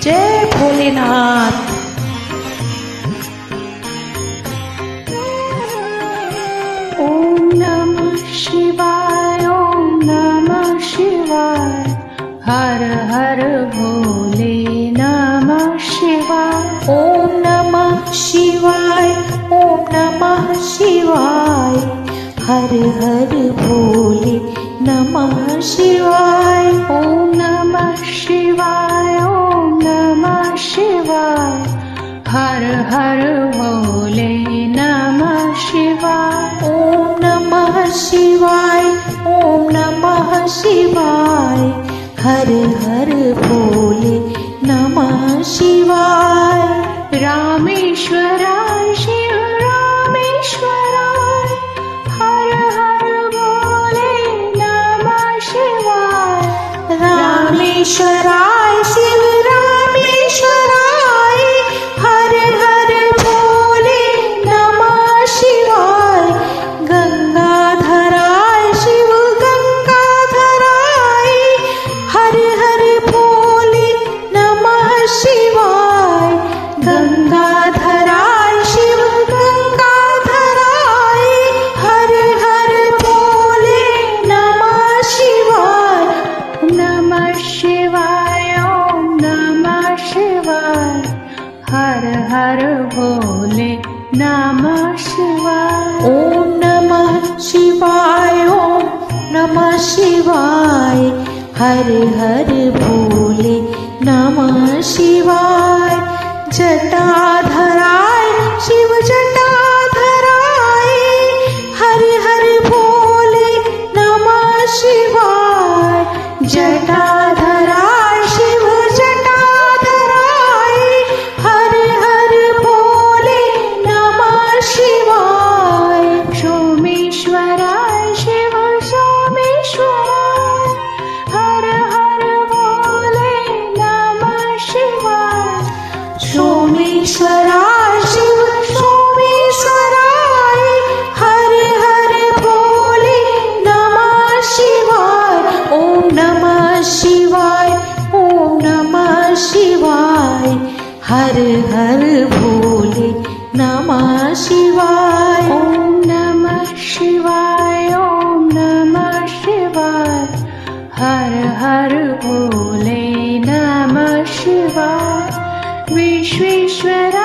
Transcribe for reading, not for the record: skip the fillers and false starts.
जय भोलेनाथ। ओम नमः शिवाय, ओम नमः शिवाय, हर हर भोले नमः शिवाय। ओम नमः शिवाय, ओम नमः शिवाय, हर हर भोले नमः शिवाय। ओम नमः शिवाय, ओम नमः शिवाय, हर हर भोले नमः शिवाय। ओम नमः शिवाय, ओम नमः शिवाय, हर हर भोले नमः शिवाय। रामेश्वराय शिव रामेश्वराय, हर हर भोले नमः शिवाय। रामेश्वराय शिव रामेश्वराय, हर हर भोले नमः शिवाय। गंगाधराय शिव गंगाधराय, हर हर भोले नमः शिवाय। गंगाधराय शिव गंगाधराय, हर हर भोले नमः शिवाय। नमः शिवाय, ओम नमः शिवाय, हर हर भोले नमः शिवाय। ओम नमः शिवाय, ओम नमः शिवाय, हर हर भोले नमः शिवाय। जटाधराय शिव जटाधराय, हर हर भोले नमः शिवाय। जटाधराय शिव जटाधराय, हर हर भोले नमः शिवाय। सोमेश्वराय शिव सोमेश्वराय, हर हर भोले नमः शिवाय। सोमेश्वराय शिव सोमेश्वराय, हर हर भोले नमः शिवाय। ओम नमः शिवाय, ओम नमः शिवाय, हर हर भोले नमः शिवाय। ओम नमः शिवाय, ओम नमः शिवाय, हर हर भोले नमः शिवाय। विश्वेश्वराय